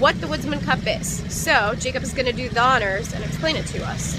what the Woodsman Cup is. So Jacob is going to do the honors and explain it to us.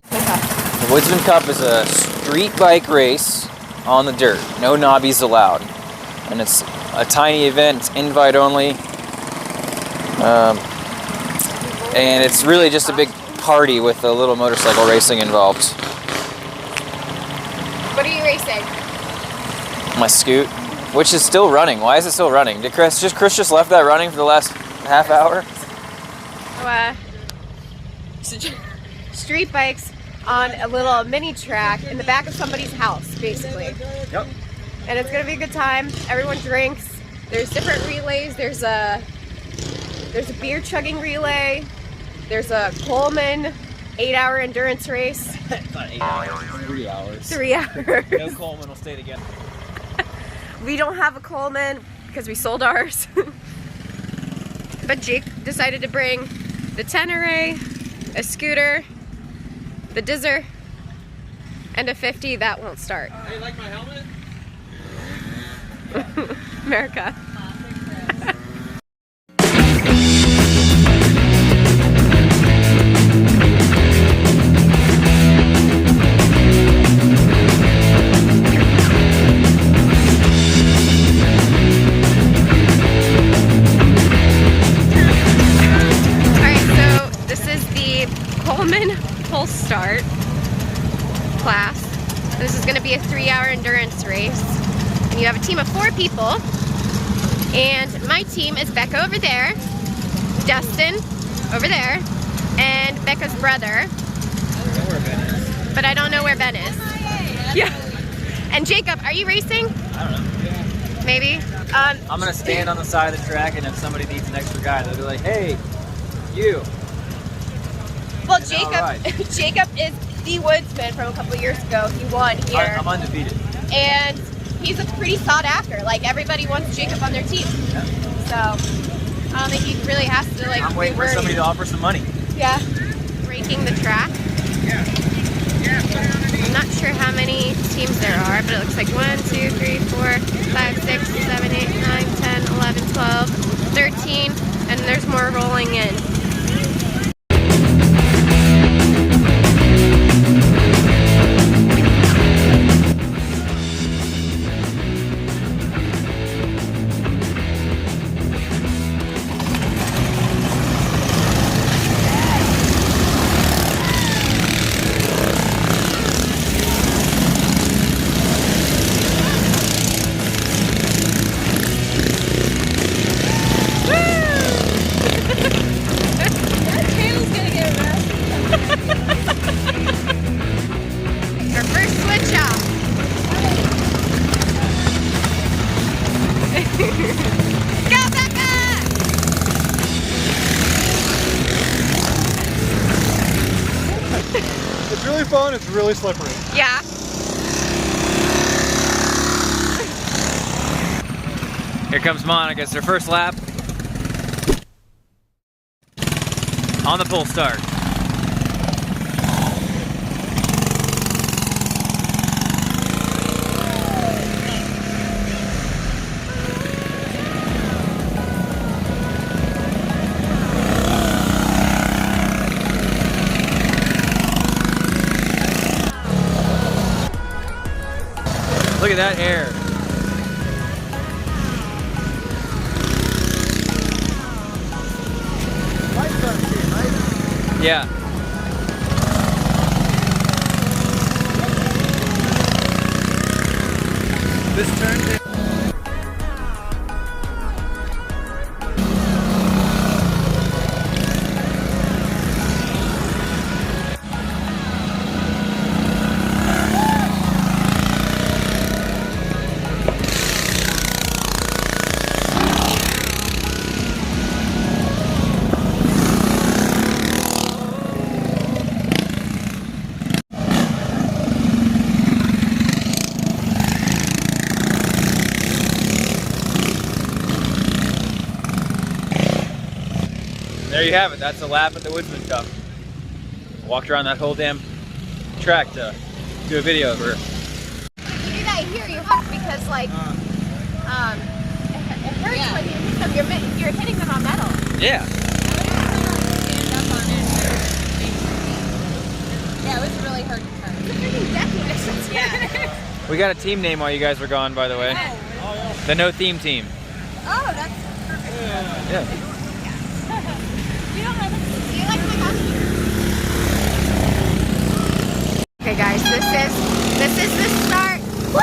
The Woodsman Cup is a street bike race on the dirt. No knobbies allowed. And it's a tiny event. It's invite only. And it's really just a big party with a little motorcycle racing involved. What are you racing? My scoot, which is still running. Why is it still running? Did Chris just left that running for the last half hour? Street bikes on a little mini track in the back of somebody's house, basically. Yep. And it's gonna be a good time. Everyone drinks. There's different relays. There's a beer chugging relay. There's a Coleman 8-hour endurance race. Not 8 hours, 3 hours. 3 hours. No Coleman will stay together. We don't have a Coleman because we sold ours. But Jake decided to bring the Tenere, a scooter, the Dizzer, and a 50 that won't start. Hey, you like my helmet? America. Coleman full start class. This is going to be a 3-hour endurance race. And you have a team of 4 people. And my team is Becca over there, Dustin over there, and Becca's brother. I don't know where Ben is. But I don't know where Ben is. Yeah. And Jacob, are you racing? I don't know. Yeah. Maybe. I'm going to stand on the side of the track, and if somebody needs an extra guy, they'll be like, hey, you. Well, Jacob is the woodsman from a couple years ago. He won here. I'm undefeated. And he's a pretty sought after. Like, everybody wants Jacob on their team. Yeah. So, I don't think he really has to, like, I'm waiting for somebody to offer some money. Yeah. Breaking the track. I'm not sure how many teams there are, but it looks like 1, 2, 3, 4, 5, 6, 7, 8, 9, 10, 11, 12, 13, and there's more rolling in. Go, Becca! It's really fun, it's really slippery. Yeah. Here comes Monica. It's her first lap. On the pull start. Look at that air. Yeah. This turn. There you have it. That's a lap at the Woodsman Cup. Walked around that whole damn track to do a video of her. You do that here, you have because like it hurts when you hit them. You're hitting them on metal. Yeah. We got a team name while you guys were gone, by the way. The No Theme Team. Oh, that's perfect. Yeah. You don't have a... Do you like my costume? Okay guys, this is the start. Woo!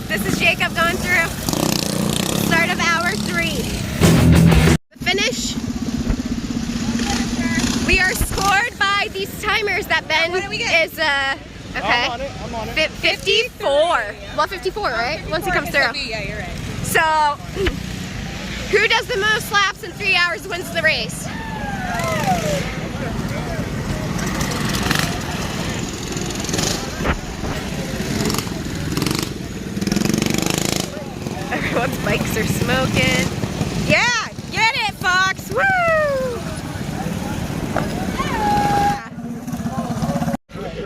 This is Jacob going through. Start of hour 3. The finish. We are scored by these timers that Ben What do we get? is okay. I'm on it. 54. Well, 54, right? Once he comes through. Yeah, you're right. So, who does the most laps in 3 hours wins the race? Everyone's bikes are smoking. Yeah, get it, Fox! Woo!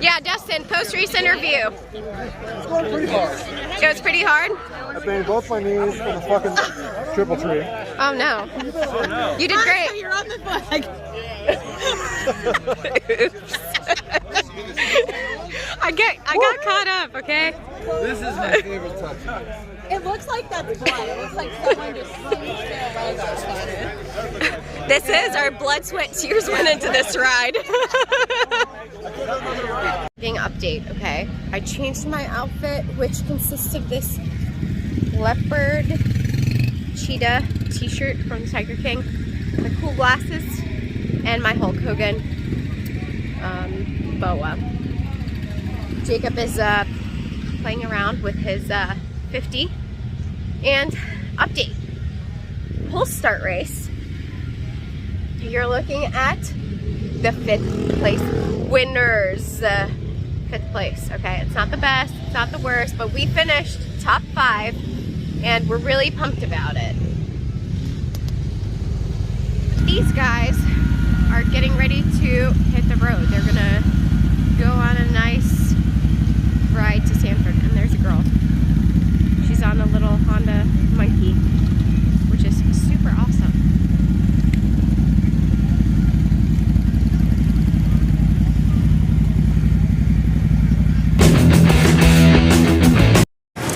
Yeah, Dustin, post-race interview. It's going pretty hard. Goes pretty hard? I banged both my knees in a fucking triple tree. Oh no. You did great. You're on the bike. I got caught up, okay? This is my favorite touch. It looks like that's blood. It looks like someone just singed their logos on it. This is our blood, sweat, tears went into this ride. Update, okay? I changed my outfit, which consists of this leopard cheetah t-shirt from Tiger King, the cool glasses, and my Hulk Hogan boa. Jacob is playing around with his 50. And update, whole start race. You're looking at the 5th place winners. 5th place, okay? It's not the best, it's not the worst, but we finished top 5 and we're really pumped about it. These guys are getting ready to hit the road. They're gonna go on a nice ride to Sanford, and there's a girl. She's on a little Honda Monkey, which is super awesome.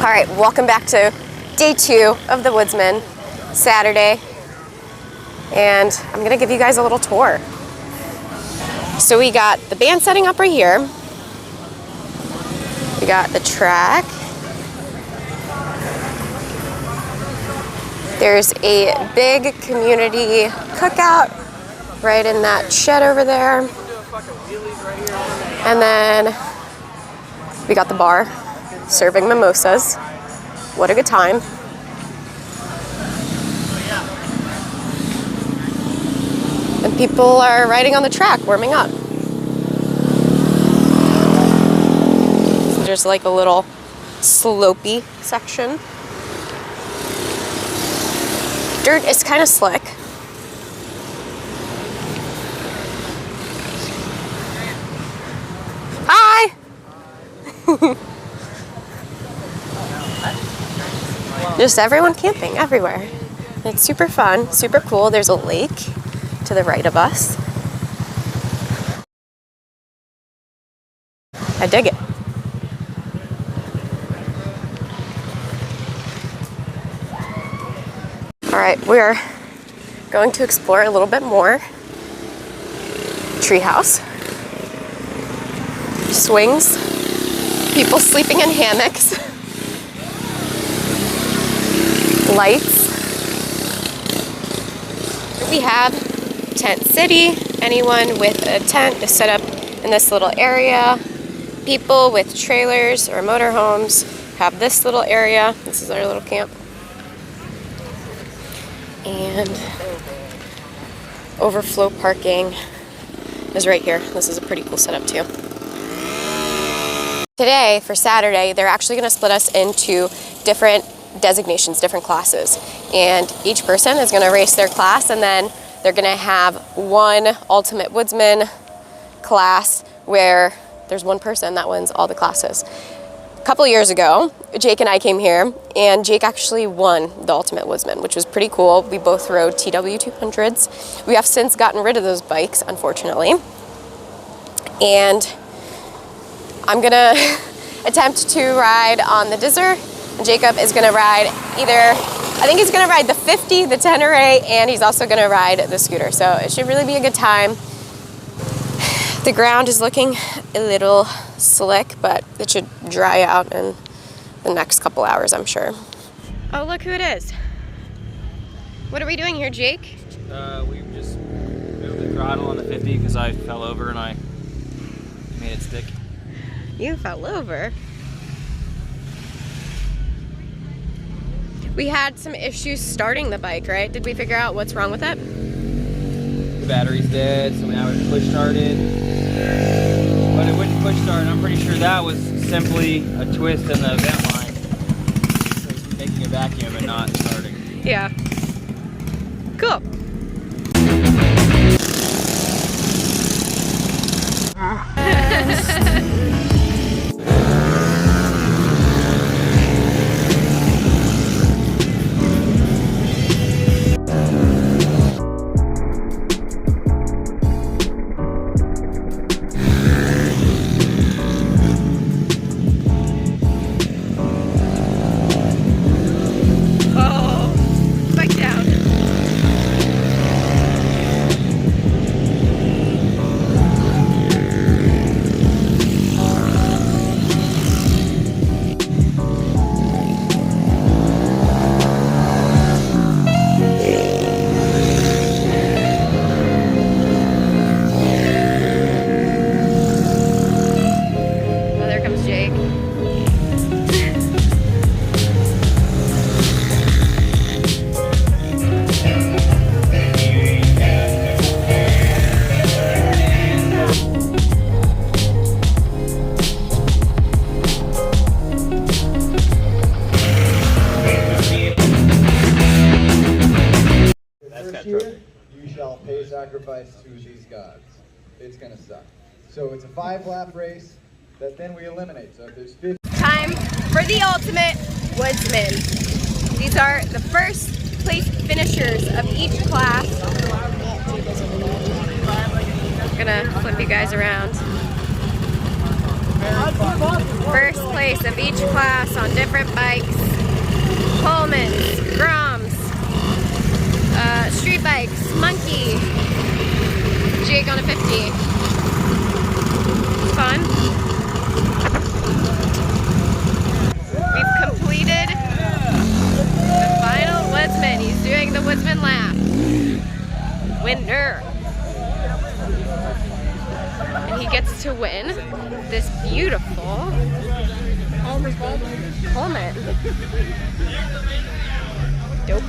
All right, welcome back to day 2 of the Woodsman, Saturday. And I'm gonna give you guys a little tour. So we got the band setting up right here. We got the track. There's a big community cookout right in that shed over there. And then we got the bar serving mimosas. What a good time. And people are riding on the track, warming up. So there's like a little slopey section. Dirt is kind of slick. Hi! Just everyone camping everywhere. It's super fun, super cool. There's a lake to the right of us. I dig it. All right, we're going to explore a little bit more. Treehouse. Swings. People sleeping in hammocks. Lights. We have Tent City. Anyone with a tent is set up in this little area. People with trailers or motorhomes have this little area. This is our little camp. And overflow parking is right here. This is a pretty cool setup too. Today, for Saturday, they're actually going to split us into different designations, different classes. And each person is going to race their class, and then they're going to have one Ultimate Woodsman class where there's one person that wins all the classes. A couple years ago, Jake and I came here, and Jake actually won the Ultimate Woodsman, which was pretty cool. We both rode TW200s. We have since gotten rid of those bikes, unfortunately. And I'm gonna attempt to ride on the Dizzer. And Jacob is gonna ride I think he's gonna ride the 50, the Tenere, and he's also gonna ride the scooter. So it should really be a good time. The ground is looking a little slick, but it should dry out in the next couple hours, I'm sure. Oh, look who it is. What are we doing here, Jake? We just moved the throttle on the 50 because I fell over and I made it stick. You fell over? We had some issues starting the bike, right? Did we figure out what's wrong with it? The battery's dead, so now it's push started. But it wouldn't push start. I'm pretty sure that was simply a twist in the vent line. So it's making a vacuum and not starting. Yeah. Cool. Pay sacrifice to these gods. It's gonna suck. So it's a 5-lap race that then we eliminate. So if there's 50. Time for the ultimate Woodsman. These are the first place finishers of each class. I'm gonna flip you guys around. First place of each class on different bikes. Colemans, Groms, street bikes, Monkey, Jake on a 50. Fun. We've completed the final Woodsman. He's doing the Woodsman lap. Winner. And he gets to win this beautiful Coleman. Dope.